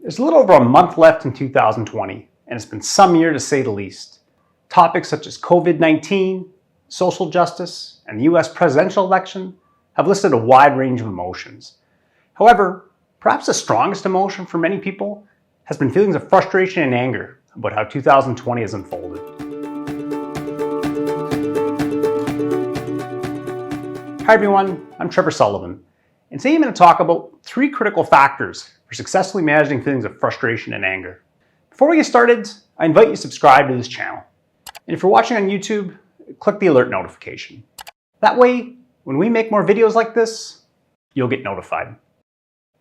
There's a little over a month left in 2020, and it's been some year to say the least. Topics such as COVID-19, social justice, and the US presidential election have listed a wide range of emotions. However, perhaps the strongest emotion for many people has been feelings of frustration and anger about how 2020 has unfolded. Hi everyone, I'm Trevor Sullivan, and today I'm going to talk about 3 critical factors for successfully managing feelings of frustration and anger. Before we get started, I invite you to subscribe to this channel. And if you're watching on YouTube, click the alert notification. That way, when we make more videos like this, you'll get notified.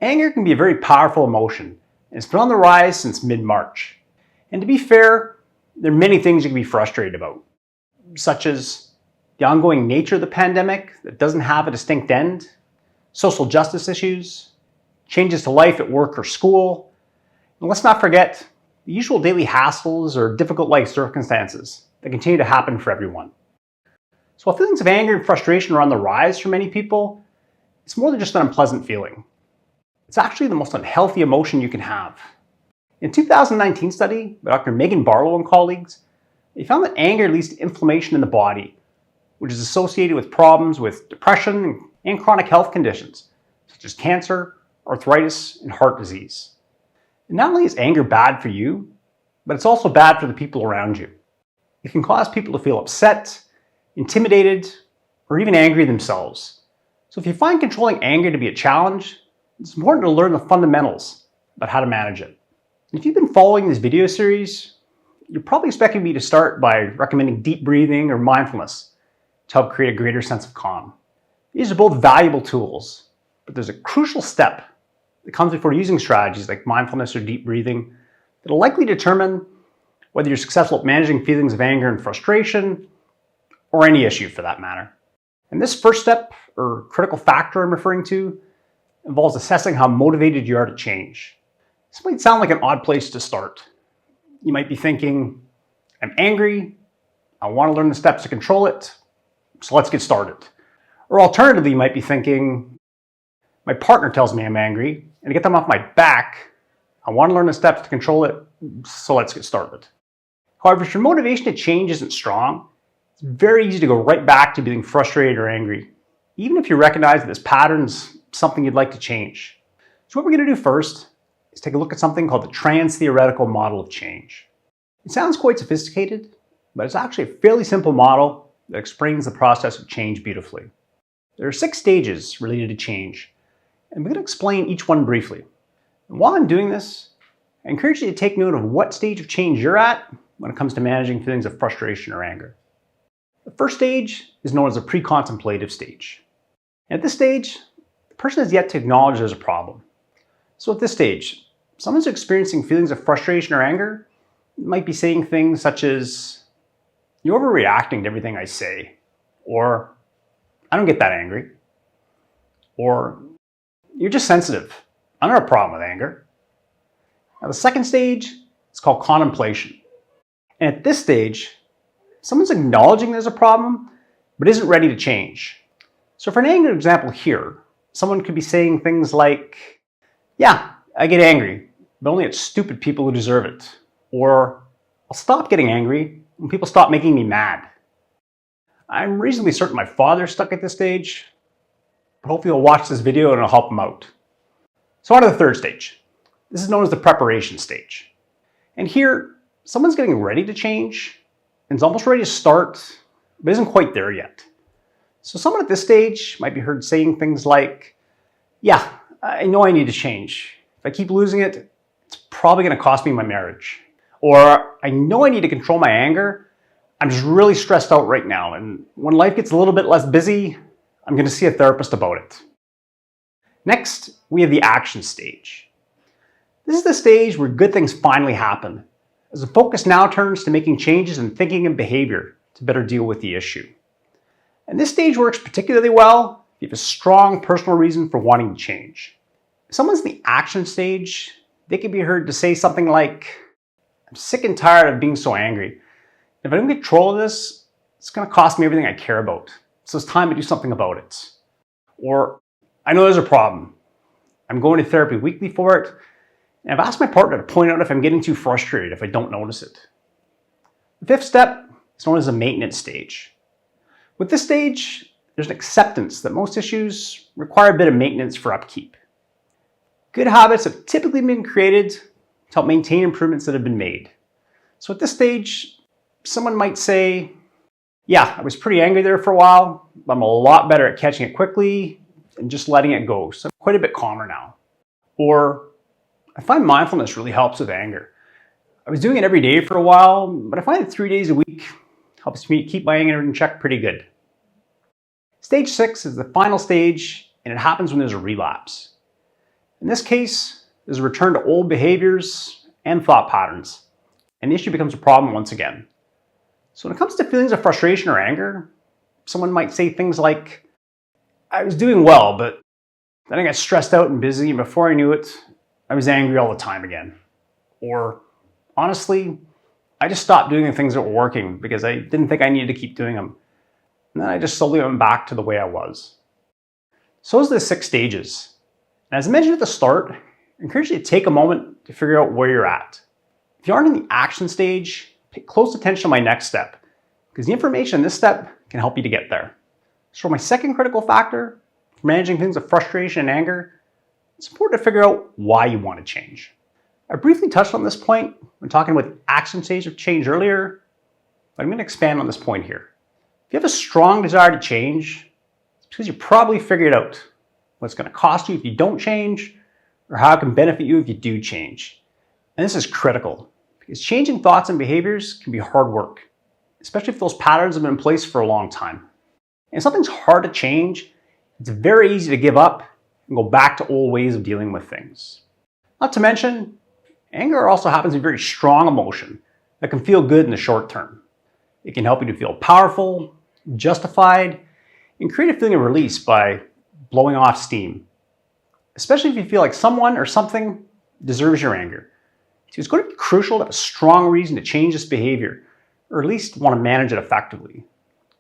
Anger can be a very powerful emotion, and it's been on the rise since mid-March. And to be fair, there are many things you can be frustrated about, such as the ongoing nature of the pandemic that doesn't have a distinct end, social justice issues, changes to life at work or school, and let's not forget the usual daily hassles or difficult life circumstances that continue to happen for everyone. So while feelings of anger and frustration are on the rise for many people, it's more than just an unpleasant feeling. It's actually the most unhealthy emotion you can have. In a 2019 study by Dr. Megan Barlow and colleagues, they found that anger leads to inflammation in the body, which is associated with problems with depression and chronic health conditions, such as cancer, arthritis, and heart disease. And not only is anger bad for you, but it's also bad for the people around you. It can cause people to feel upset, intimidated, or even angry themselves. So if you find controlling anger to be a challenge, it's important to learn the fundamentals about how to manage it. And if you've been following this video series, you're probably expecting me to start by recommending deep breathing or mindfulness to help create a greater sense of calm. These are both valuable tools, but there's a crucial step that comes before using strategies like mindfulness or deep breathing that will likely determine whether you're successful at managing feelings of anger and frustration, or any issue for that matter. And this first step, or critical factor I'm referring to, involves assessing how motivated you are to change. This might sound like an odd place to start. You might be thinking, I'm angry, I want to learn the steps to control it, so let's get started. Or alternatively, you might be thinking, my partner tells me I'm angry, and to get them off my back, I want to learn the steps to control it, so let's get started. However, if your motivation to change isn't strong, it's very easy to go right back to being frustrated or angry, even if you recognize that this pattern's something you'd like to change. So what we're going to do first is take a look at something called the Transtheoretical model of change. It sounds quite sophisticated, but it's actually a fairly simple model that explains the process of change beautifully. There are 6 stages related to change, and we're going to explain each one briefly. And while I'm doing this, I encourage you to take note of what stage of change you're at when it comes to managing feelings of frustration or anger. The first stage is known as the pre-contemplative stage. And at this stage, the person has yet to acknowledge there's a problem. So at this stage, someone's experiencing feelings of frustration or anger might be saying things such as, you're overreacting to everything I say, or I don't get that angry, or you're just sensitive. I don't have a problem with anger. Now the second stage is called contemplation. And at this stage, someone's acknowledging there's a problem, but isn't ready to change. So for an anger example here, someone could be saying things like, yeah, I get angry, but only at stupid people who deserve it. Or I'll stop getting angry when people stop making me mad. I'm reasonably certain my father's stuck at this stage, but hopefully he'll watch this video and it'll help him out. So on to the third stage. This is known as the preparation stage. And here, someone's getting ready to change and is almost ready to start, but isn't quite there yet. So someone at this stage might be heard saying things like, yeah, I know I need to change. If I keep losing it, it's probably going to cost me my marriage. Or I know I need to control my anger. I'm just really stressed out right now, and when life gets a little bit less busy, I'm going to see a therapist about it. Next, we have the action stage. This is the stage where good things finally happen, as the focus now turns to making changes in thinking and behavior to better deal with the issue. And this stage works particularly well if you have a strong personal reason for wanting to change. If someone's in the action stage, they can be heard to say something like, I'm sick and tired of being so angry. If I don't get control of this, it's going to cost me everything I care about. So it's time to do something about it. Or, I know there's a problem. I'm going to therapy weekly for it, And I've asked my partner to point out if I'm getting too frustrated if I don't notice it. The fifth step is known as the maintenance stage. With this stage, there's an acceptance that most issues require a bit of maintenance for upkeep. Good habits have typically been created to help maintain improvements that have been made. So at this stage, someone might say, yeah, I was pretty angry there for a while, but I'm a lot better at catching it quickly and just letting it go. So I'm quite a bit calmer now. Or, I find mindfulness really helps with anger. I was doing it every day for a while, but I find that 3 days a week helps me keep my anger in check pretty good. Stage 6 is the final stage, and it happens when there's a relapse. In this case, there's a return to old behaviors and thought patterns, and the issue becomes a problem once again. So when it comes to feelings of frustration or anger, someone might say things like, I was doing well, but then I got stressed out and busy, and before I knew it, I was angry all the time again. Or, honestly, I just stopped doing the things that were working because I didn't think I needed to keep doing them. And then I just slowly went back to the way I was. So those are the 6 stages. And as I mentioned at the start, I encourage you to take a moment to figure out where you're at. If you aren't in the action stage, pay close attention to my next step, because the information in this step can help you to get there. So my second critical factor for managing things of frustration and anger, it's important to figure out why you want to change. I briefly touched on this point when talking about the action stage of change earlier, but I'm going to expand on this point here. If you have a strong desire to change, it's because you probably figured out what it's going to cost you if you don't change, or how it can benefit you if you do change. And this is critical, because changing thoughts and behaviors can be hard work, especially if those patterns have been in place for a long time. And if something's hard to change, it's very easy to give up and go back to old ways of dealing with things. Not to mention, anger also happens to be a very strong emotion that can feel good in the short term. It can help you to feel powerful, justified, and create a feeling of release by blowing off steam. Especially if you feel like someone or something deserves your anger. So it's going to be crucial to have a strong reason to change this behavior, or at least want to manage it effectively.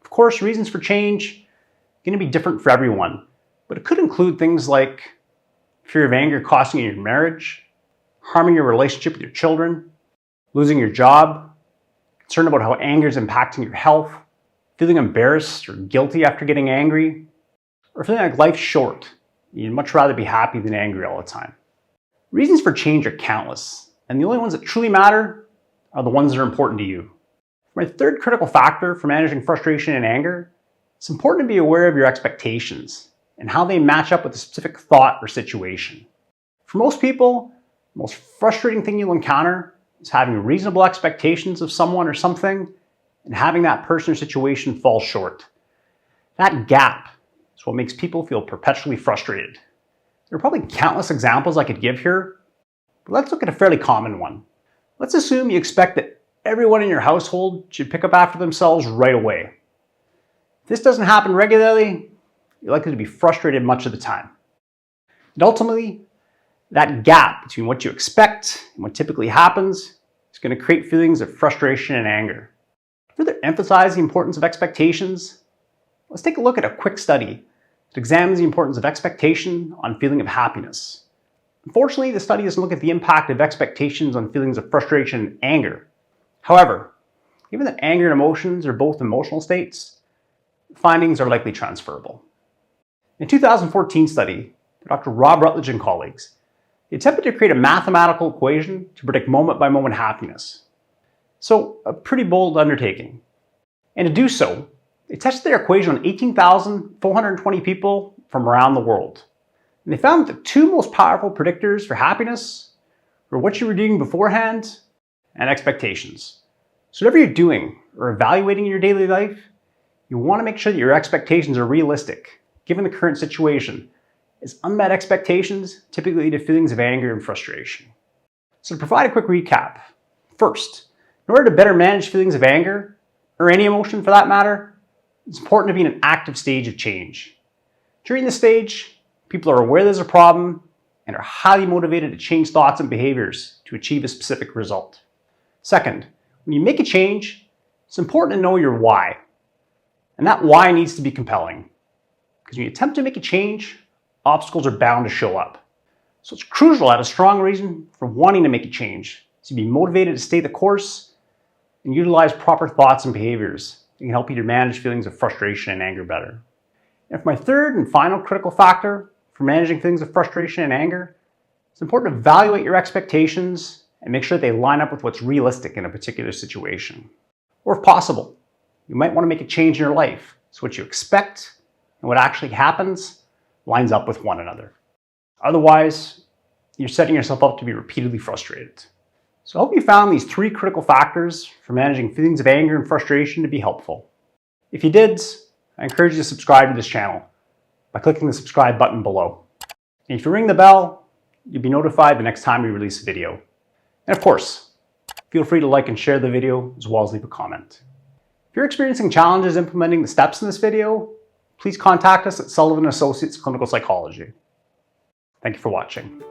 Of course, reasons for change are going to be different for everyone, but it could include things like fear of anger costing you your marriage, harming your relationship with your children, losing your job, concern about how anger is impacting your health, feeling embarrassed or guilty after getting angry, or feeling like life's short. You'd much rather be happy than angry all the time. Reasons for change are countless, and the only ones that truly matter are the ones that are important to you. For my third critical factor for managing frustration and anger, it's important to be aware of your expectations and how they match up with a specific thought or situation. For most people, the most frustrating thing you'll encounter is having reasonable expectations of someone or something and having that person or situation fall short. That gap is what makes people feel perpetually frustrated. There are probably countless examples I could give here, but let's look at a fairly common one. Let's assume you expect that everyone in your household should pick up after themselves right away. If this doesn't happen regularly, you're likely to be frustrated much of the time. And ultimately, that gap between what you expect and what typically happens is going to create feelings of frustration and anger. To further emphasize the importance of expectations, let's take a look at a quick study that examines the importance of expectation on feeling of happiness. Unfortunately, the study doesn't look at the impact of expectations on feelings of frustration and anger. However, given that anger and emotions are both emotional states, the findings are likely transferable. In a 2014 study, Dr. Rob Rutledge and colleagues, they attempted to create a mathematical equation to predict moment-by-moment happiness. So, a pretty bold undertaking. And to do so, they tested their equation on 18,420 people from around the world. And they found that the two most powerful predictors for happiness were what you were doing beforehand and expectations. So whatever you're doing or evaluating in your daily life, you want to make sure that your expectations are realistic, given the current situation, as unmet expectations typically lead to feelings of anger and frustration. So to provide a quick recap, first, in order to better manage feelings of anger, or any emotion for that matter, it's important to be in an active stage of change. During this stage, people are aware there's a problem and are highly motivated to change thoughts and behaviors to achieve a specific result. Second, when you make a change, it's important to know your why. And that why needs to be compelling. Because when you attempt to make a change, obstacles are bound to show up. So it's crucial to have a strong reason for wanting to make a change. So be motivated to stay the course and utilize proper thoughts and behaviors that can help you to manage feelings of frustration and anger better. And for my third and final critical factor for managing feelings of frustration and anger, it's important to evaluate your expectations and make sure they line up with what's realistic in a particular situation. Or if possible, you might want to make a change in your life so what you expect and what actually happens lines up with one another. Otherwise, you're setting yourself up to be repeatedly frustrated. So I hope you found these 3 critical factors for managing feelings of anger and frustration to be helpful. If you did, I encourage you to subscribe to this channel by clicking the subscribe button below. And if you ring the bell, you'll be notified the next time we release a video. And of course, feel free to like and share the video as well as leave a comment. If you're experiencing challenges implementing the steps in this video, please contact us at Sullivan Associates Clinical Psychology. Thank you for watching.